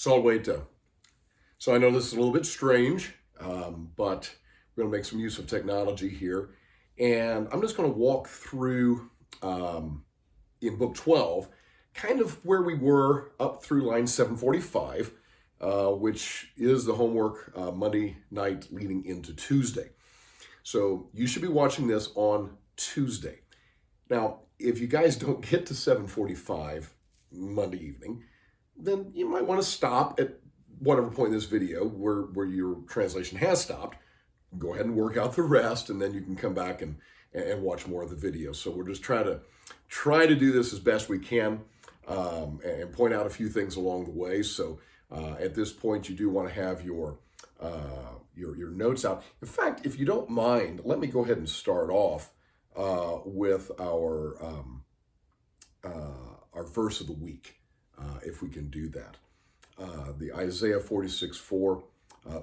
Salveta. So I know this is a little bit strange, but we're going to make some use of technology here. And I'm just going to walk through in book 12, kind of where we were up through line 745, which is the homework Monday night leading into Tuesday. So you should be watching this on Tuesday. Now, if you guys don't get to 745 Monday evening, then you might want to stop at whatever point in this video where your translation has stopped. Go ahead and work out the rest, and then you can come back and watch more of the video. So we're just try to do this as best we can and point out a few things along the way. So at this point, you do want to have your notes out. In fact, if you don't mind, let me go ahead and start off with our verse of the week, if we can do that. The Isaiah 46:4,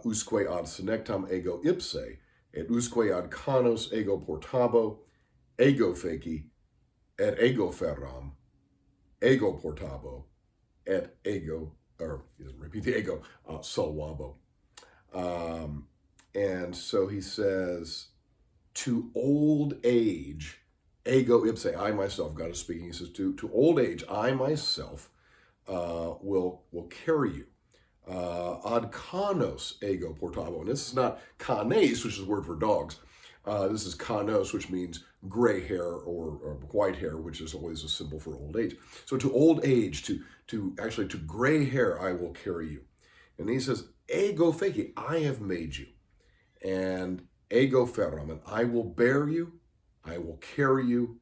usque ad senectam ego ipse, et usque ad canos ego portabo, ego feci, et ego ferram, ego portabo, et ego, or he doesn't repeat the ego, salvabo. And so he says, to old age, ego ipse, I myself, God is speaking, he says, to old age, I myself will carry you. Ad canos ego portabo. And this is not canes, which is a word for dogs. This is canos, which means gray hair or white hair, which is always a symbol for old age. So to old age, to gray hair, I will carry you. And he says, ego feci, I have made you. And ego ferram, and I will bear you, I will carry you,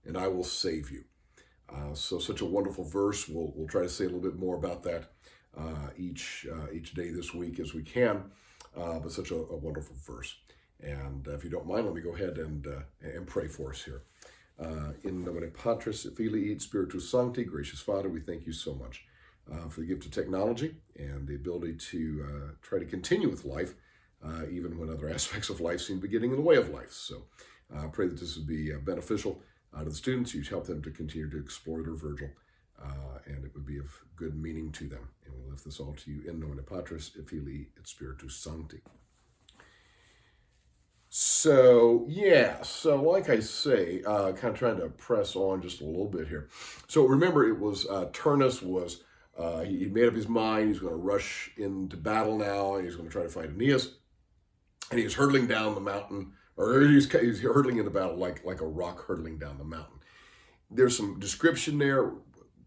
and I will save you. So such a wonderful verse. We'll try to say a little bit more about that each day this week as we can, but such a wonderful verse. And if you don't mind, let me go ahead and pray for us here. In nomine Patris et Filii et Spiritus Sancti, gracious Father, we thank you so much for the gift of technology and the ability to try to continue with life, even when other aspects of life seem to be getting in the way of life. So I pray that this would be beneficial to the students. You'd help them to continue to explore their Virgil, and it would be of good meaning to them. And we lift this all to you in nomine Patris et Filii et Spiritus Sancti. So, yeah, so like I say, kind of trying to press on just a little bit here. So remember, it was Turnus was, he made up his mind, he's going to rush into battle now, and he's going to try to fight Aeneas. And he's hurtling down the mountain, or he's hurtling into battle like a rock hurtling down the mountain. There's some description there.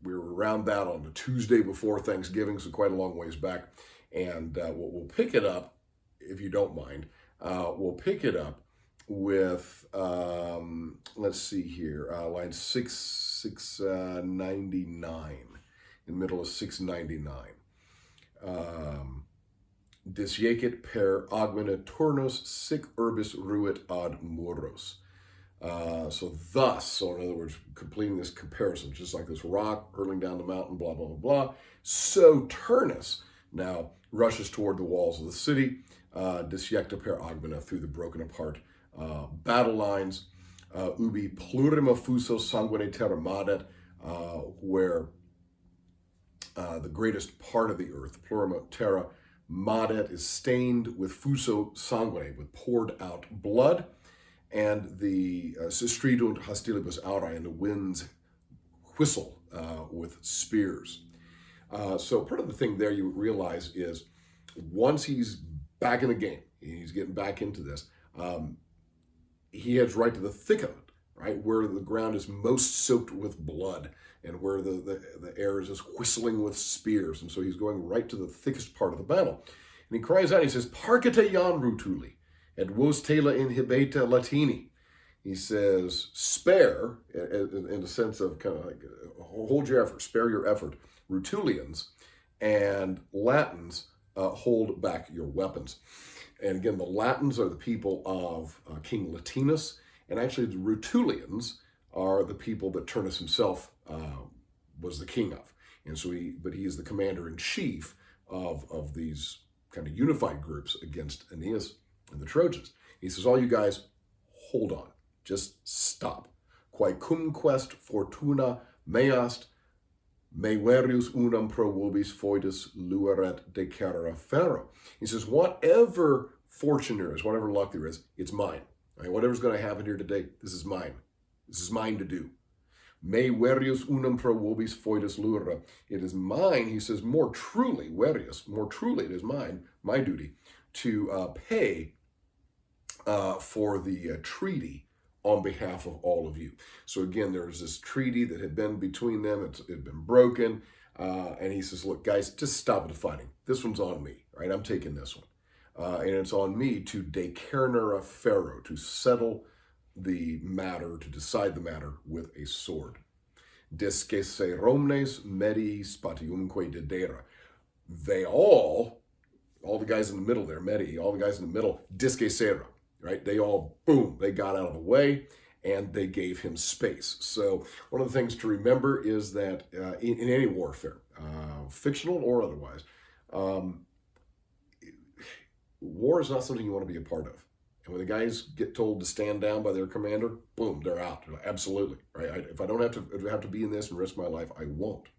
We were around that on the Tuesday before Thanksgiving, so quite a long ways back. And we'll pick it up, if you don't mind. We'll pick it up with, let's see here, line 699, in the middle of 699. Disjecit per agmina turnus sic urbis ruit ad muros. So in other words, completing this comparison, just like this rock hurtling down the mountain, blah, blah, blah, blah. So Turnus now rushes toward the walls of the city, disjecta per agmina, through the broken apart battle lines, ubi plurima fuso sanguine terra madet, where the greatest part of the earth, plurima terra madet, is stained with fuso sanguine, with poured out blood, and the sistridunt hostilibus aurae, and the winds whistle with spears. So part of the thing there you realize is once he's back in the game, he's getting back into this, he heads right to the thick of it, right, where the ground is most soaked with blood and where the air is just whistling with spears. And so he's going right to the thickest part of the battle. And he cries out, he says, Parcite Jan Rutuli, et vos tela inhibeta Latini. He says, spare, in the sense of kind of like, hold your effort, spare your effort, Rutulians, and Latins, hold back your weapons. And again, the Latins are the people of King Latinus, and actually the Rutulians are the people that Turnus himself was the king of. And so he is the commander-in-chief of these kind of unified groups against Aeneas and the Trojans. He says, all you guys, hold on, just stop. Quae cumquest fortuna meast Me verius unam pro vobis foedus lueret decerere ferro. He says, whatever fortune there is, whatever luck there is, it's mine. Right? Whatever's going to happen here today, this is mine. This is mine to do. Me verius unam pro vobis foedus luere. It is mine, he says, more truly, verius, more truly it is mine, my duty, to pay for the treaty on behalf of all of you. So again, there was this treaty that had been between them. It had been broken. And he says, look, guys, just stop the fighting. This one's on me, right? I'm taking this one. And it's on me to decernere ferro, to settle the matter, to decide the matter with a sword. Desque se romnes medi spatiumque dedera. They all the guys in the middle there, medi, all the guys in the middle, disque sera. Right? They all, boom, they got out of the way and they gave him space. So one of the things to remember is that in any warfare, fictional or otherwise, war is not something you want to be a part of. And when the guys get told to stand down by their commander, boom, they're out. They're like, absolutely, right? If I don't have to be in this and risk my life, I won't.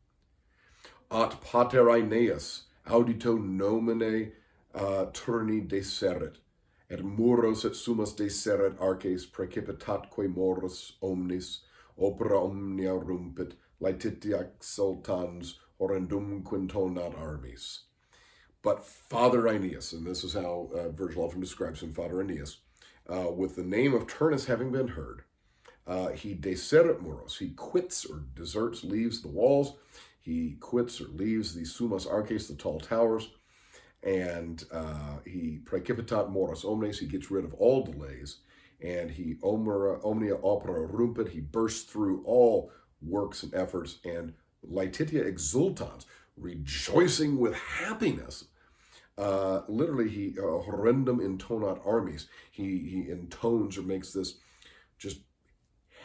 At pater Aeneas, audito nomine turni deseret. Et muros et sumas deseret arces precipitatque moros omnis, opera omnia rumpit, laetitiac sultans, horrendum quintonat armis. But Father Aeneas, and this is how Virgil often describes him, Father Aeneas, with the name of Turnus having been heard, he deseret muros, he quits or deserts, leaves the walls, he quits or leaves the sumas arces, the tall towers, and he precipitat moros omnes, he gets rid of all delays, and he omnia opera rumpit, he bursts through all works and efforts, and laetitia exultans, rejoicing with happiness. Literally, he horrendum intonat armis, he intones or makes this just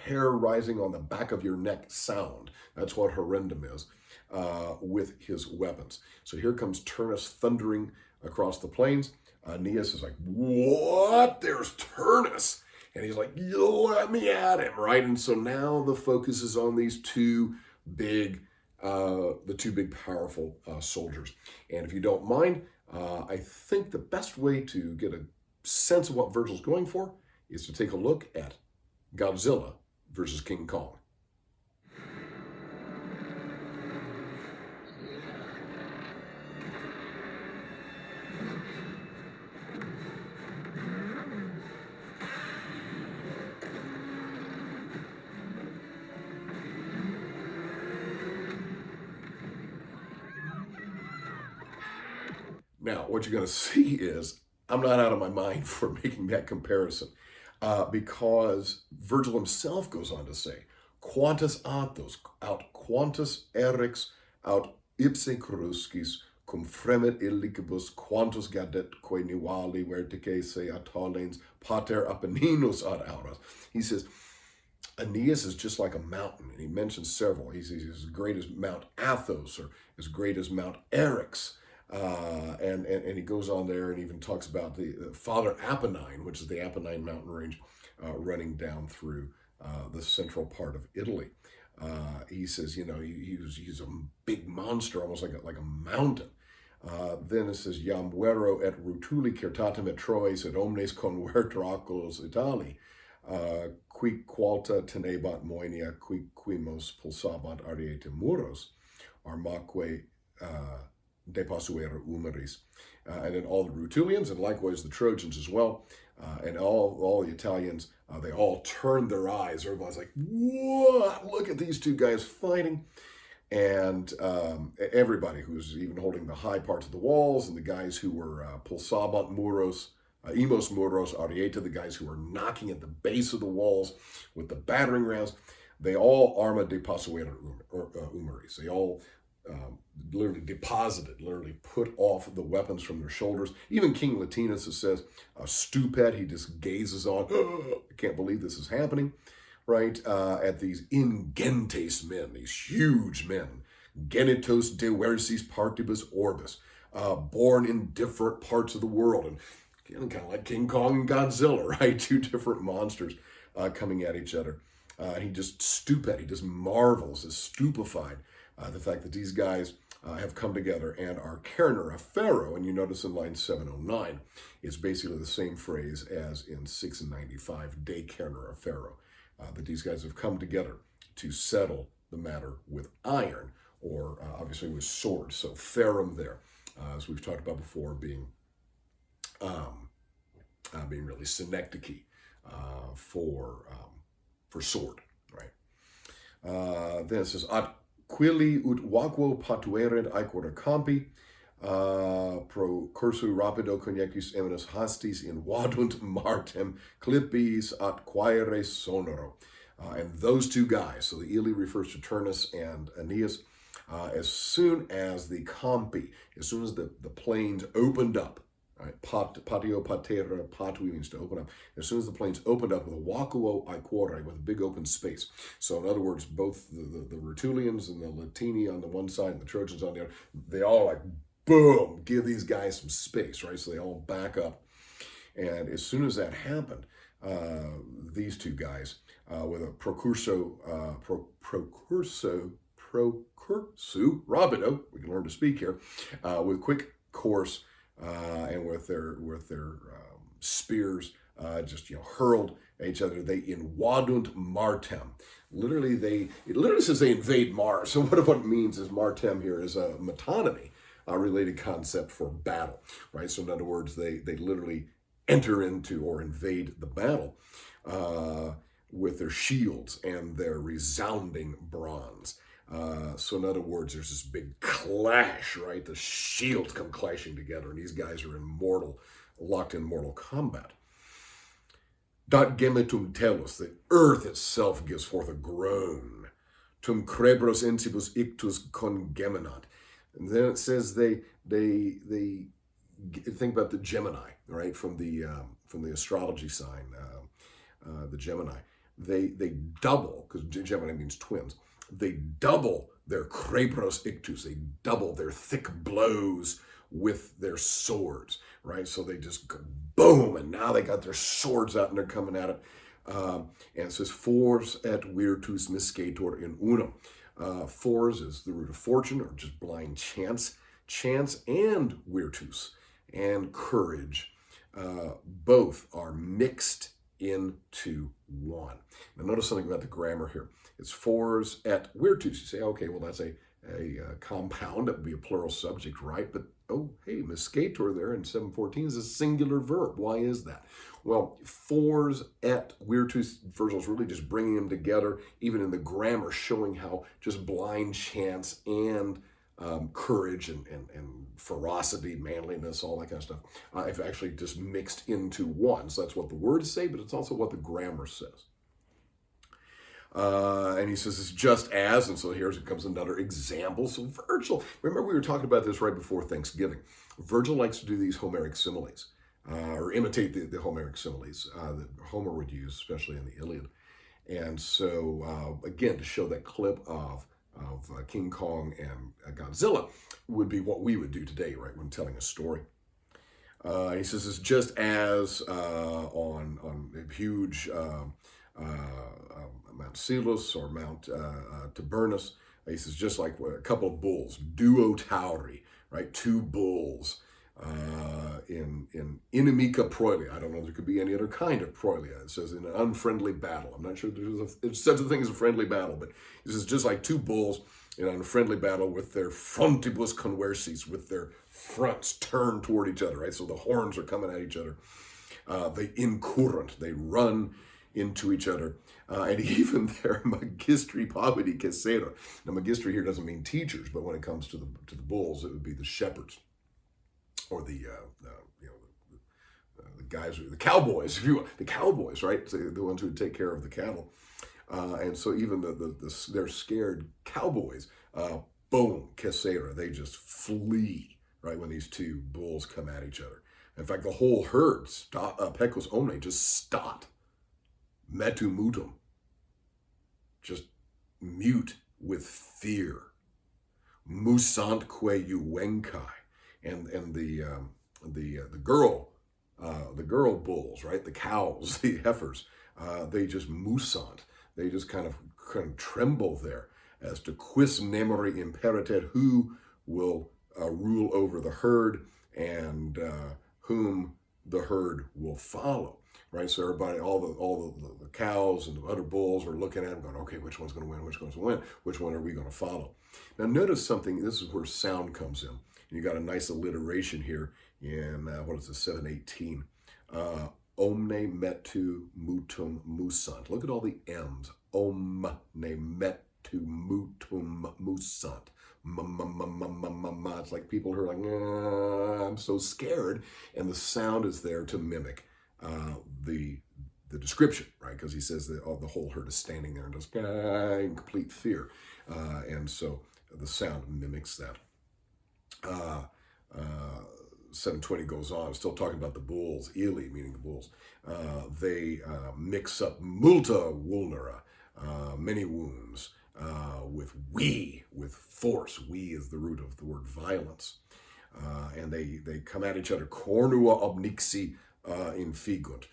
hair rising on the back of your neck sound. That's what horrendum is. With his weapons. So here comes Turnus thundering across the plains. Aeneas is like, what? There's Turnus. And he's like, let me at him, right? And so now the focus is on these two big, powerful soldiers. And if you don't mind, I think the best way to get a sense of what Virgil's going for is to take a look at Godzilla versus King Kong. Now, what you're going to see is, I'm not out of my mind for making that comparison, because Virgil himself goes on to say, quantus athos, aut quantus erix, aut ipse cruscis, cum fremit illicibus, quantus gadetque nivali vertice se atolens, pater Apenninus ad auras. He says, Aeneas is just like a mountain, and he mentions several. He's as great as Mount Athos, or as great as Mount Eryx. And he goes on there and even talks about the Father Apennine, which is the Apennine mountain range running down through the central part of Italy. He says, he's a big monster, almost like a mountain. Then it says, Jam vero et rutuli certatem et Troes et omnes converter oculos Itali, qui qualta tenebat moenia, qui quimos pulsabat ariete muros, armaque depassuere humeris. And then all the Rutulians, and likewise the Trojans as well, and all the Italians, they all turned their eyes. Everybody's like, what? Look at these two guys fighting. And everybody who's even holding the high parts of the walls, and the guys who were pulsabat muros, imos muros arieta, the guys who were knocking at the base of the walls with the battering rams, they all arma depassuere humeris. They all literally put off the weapons from their shoulders. Even King Latinus says, stupid, he just gazes on, I can't believe this is happening, right? At these ingentes men, these huge men, genitos diversis partibus orbis, born in different parts of the world, and again, kind of like King Kong and Godzilla, right? Two different monsters coming at each other. He just marvels, is stupefied The fact that these guys have come together and are Kerner, a pharaoh, and you notice in line 709, it's basically the same phrase as in 695, de Kerner, a pharaoh, that these guys have come together to settle the matter with iron, or obviously with swords. So ferrum there, as we've talked about before, being really synecdoche for sword, right? Then it says, ad quili ut vacuo patuerent aequora campi, pro cursu rapido conjectus eminus hastis in vadunt martem clippis at quaere sonoro. And those two guys, so the Ili refers to Turnus and Aeneas, as soon as the campi, as soon as the plains opened up, right? Patio patera, patui means to open up. As soon as the plains opened up with a vacuo aequore, with a big open space. So in other words, both the Rutulians and the Latini on the one side and the Trojans on the other, they all like, boom, give these guys some space, right? So they all back up. And as soon as that happened, these two guys, with a procurso rapido, we can learn to speak here, with quick course, and with their spears, just hurled at each other. They invadunt martem. Literally, it literally says they invade Mars. So what it means is martem here is a metonymy, related concept for battle, right? So in other words, they literally enter into or invade the battle with their shields and their resounding bronze. So in other words, there's this big clash, right? The shields come clashing together, and these guys are locked in mortal combat. Dat gemetum telus, the earth itself gives forth a groan. Tum crebros insibus ictus congeminat. And then it says they think about the Gemini, right? From the astrology sign, the Gemini. They double, because Gemini means twins. They double their crebros ictus. They double their thick blows with their swords, right? So they just go boom, and now they got their swords out and they're coming at it. And it says, fors et virtus miscetur in unum. Fors is the root of fortune, or just blind chance. Chance and virtus and courage, both are mixed into one. Now notice something about the grammar here. It's fors et virtus. You say, okay, well that's a compound. That would be a plural subject, right? But oh, hey, miscetur there in 714 is a singular verb. Why is that? Well, fors et virtus, Virgil's really just bringing them together, even in the grammar, showing how just blind chance and courage and ferocity, manliness, all that kind of stuff, have actually just mixed into one. So that's what the words say, but it's also what the grammar says. And he says it's just as, and so here comes another example. So Virgil, remember we were talking about this right before Thanksgiving. Virgil likes to do these Homeric similes, or imitate the Homeric similes that Homer would use, especially in the Iliad. And so, again, to show that clip of King Kong and Godzilla would be what we would do today, right, when telling a story. He says it's just as on a huge Mount Celos or Mount Tibernus. He says just like a couple of bulls, duo tauri, right, two bulls in inimica proilia. I don't know if there could be any other kind of proilia. It says in an unfriendly battle. I'm not sure there's such a thing as a friendly battle, but this is just like two bulls in an unfriendly battle with their frontibus conversis, with their fronts turned toward each other, right? So the horns are coming at each other. They incurrent, they run into each other. And even their magistri pavidi cesera. Now, magistri here doesn't mean teachers, but when it comes to the bulls, it would be the shepherds, or the guys, the cowboys, if you will, the cowboys, right? So the ones who would take care of the cattle. And so even their scared cowboys, boom, cesera, they just flee, right, when these two bulls come at each other. In fact, the whole herd, pecus omne, just stopped. Metu mutum, just mute with fear. Musantque juvenci, and the girl bulls, right? The cows, the heifers, they just musant. They just kind of tremble there as to quis nemori imperiter, who will rule over the herd, and whom the herd will follow. Right, so everybody, all the cows and the other bulls are looking at them, going, okay, which one's going to win? Which one's going to win? Which one are we going to follow? Now, notice something. This is where sound comes in. You got a nice alliteration here in what is it, 718? Omne metu mutum musant. Look at all the M's. Omne metu mutum musant. It's like people who are like, I'm so scared, and the sound is there to mimic the description, right? Because he says that the whole herd is standing there and just in complete fear, and so the sound mimics that. 720 goes on, still talking about the bulls, Eli, meaning the bulls. They mix up multa vulnera, many wounds, with with force. We is the root of the word violence. And they come at each other, cornua obnixi infigunt,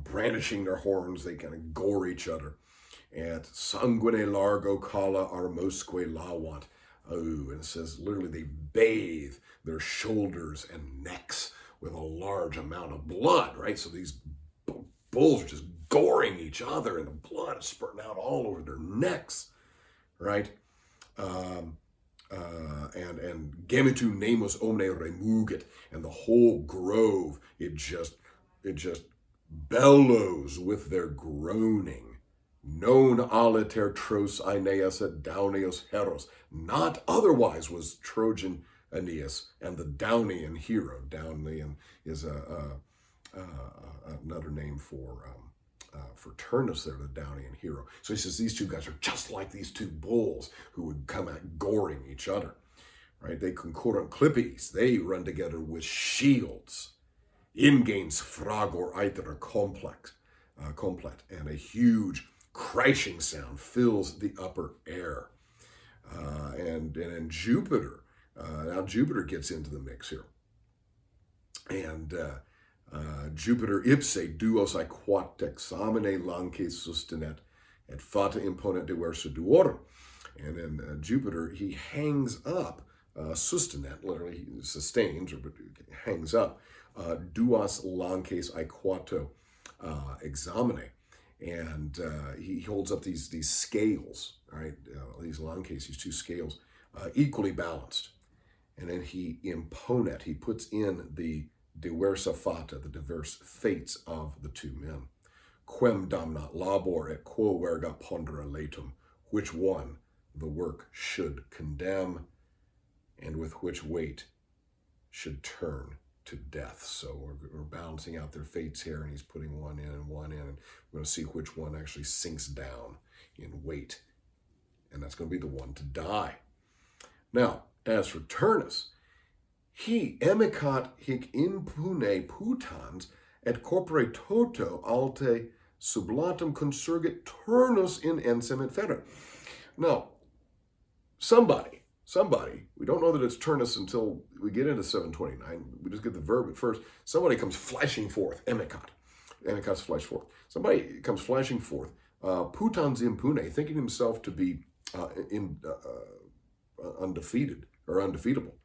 brandishing their horns, they kind of gore each other. And sanguine largo cala armosque lawant. Oh, and it says literally they bathe their shoulders and necks with a large amount of blood, right? So these bulls are just goring each other, and the blood is spurting out all over their necks, right? And gemitu nemos omne remugit, and the whole grove, it just bellows with their groaning. Non aliter tros Aeneas et Daunios heros. Not otherwise was Trojan Aeneas and the Daunian hero. Daunian is another name for Turnus there, the Daunian hero. So he says these two guys are just like these two bulls who would come at goring each other. Right? They concurrent clippies. They run together with shields. Ingains fragor iter complet, and a huge crashing sound fills the upper air. And Jupiter, now Jupiter gets into the mix here. And Jupiter ipse duos aequat examine lance sustinet et fata imponet diversa duorum. And then Jupiter, he hangs up, sustinet, literally he sustains, or hangs up, duos lances aequato examine. And he holds up these scales, right? These lances, these two scales, equally balanced. And then he imponet, he puts in the diversa fata, the diverse fates of the two men. Quem damnat labor et quo verga pondera latum, which one the work should condemn, and with which weight should turn to death. So we're balancing out their fates here, and he's putting one in and one in, and we're going to see which one actually sinks down in weight, and that's going to be the one to die. Now, as for Turnus, he emicat hic impune putans et corpore toto alte sublatum consurgit Turnus in ensem et fera. Now, somebody, we don't know that it's Turnus until we get into 729. We just get the verb at first. Somebody comes flashing forth, emicat's flash forth. Somebody comes flashing forth, putans impune, thinking himself to be undefeated or undefeatable.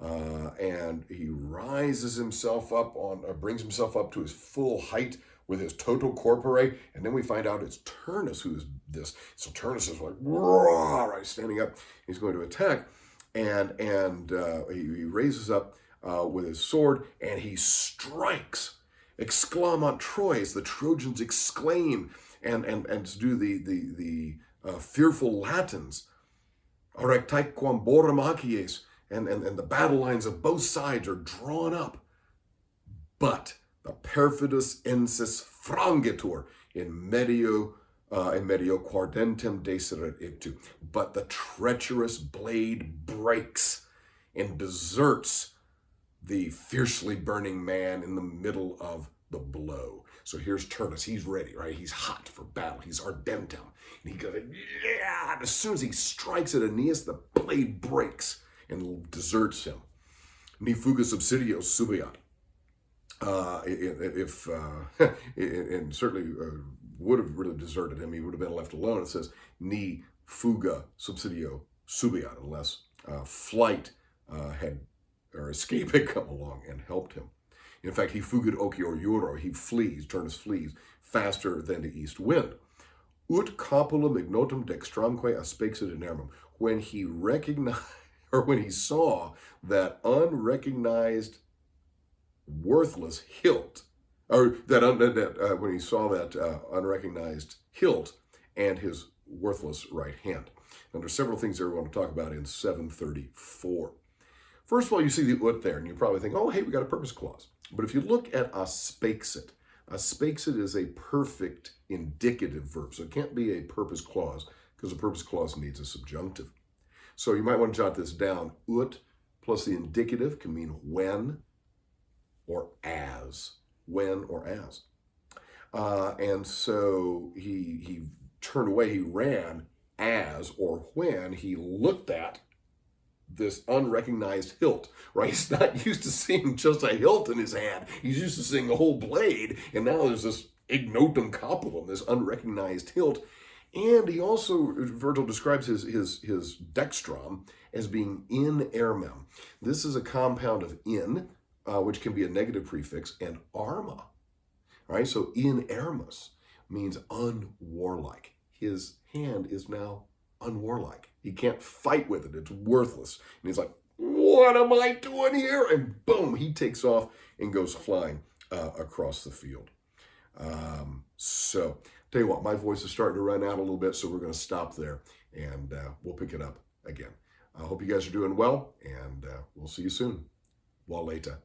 And he rises himself up brings himself up to his full height with his toto corpore, and then we find out it's Turnus who is this. So Turnus is like, right, standing up. He's going to attack, and he raises up with his sword, and he strikes. Exclamant Troyes, the Trojans exclaim, and do the fearful Latins. Arectaequam borum acies, and the battle lines of both sides are drawn up. But the perfidus ensis frangitur in medio quardentem deseret iptu. But the treacherous blade breaks and deserts the fiercely burning man in the middle of the blow. So here's Turnus. He's ready, right? He's hot for battle. He's ardentum. And he goes, yeah! And as soon as he strikes at Aeneas, the blade breaks and deserts him. Ni fuga subsidio subiat. And certainly would have really deserted him. He would have been left alone. It says, ni fuga subsidio subiat, unless flight or escape had come along and helped him. In fact, he fugit ocior juro, he flees, Turnus flees, faster than the east wind. Ut capulum ignotum dextramque aspexit inermum. When he recognized, or when he saw that unrecognized worthless hilt, or when he saw that unrecognized hilt and his worthless right hand. And there's several things there we want to talk about in 734. First of all, you see the ut there, and you probably think, oh, hey, we got a purpose clause. But if you look at aspexit is a perfect indicative verb, so it can't be a purpose clause, because a purpose clause needs a subjunctive. So you might want to jot this down. Ut plus the indicative can mean when or as. When or as. And so he turned away, he ran as or when he looked at this unrecognized hilt, right? He's not used to seeing just a hilt in his hand. He's used to seeing a whole blade, and now there's this ignotum capulum, this unrecognized hilt. And he also, Virgil describes his dextram as being in ermem. This is a compound of in, which can be a negative prefix, and arma, right? So in ermus means unwarlike. His hand is now unwarlike. He can't fight with it. It's worthless. And he's like, what am I doing here? And boom, he takes off and goes flying across the field. So, tell you what, my voice is starting to run out a little bit, so we're going to stop there, and we'll pick it up again. I hope you guys are doing well, and we'll see you soon. Well, later.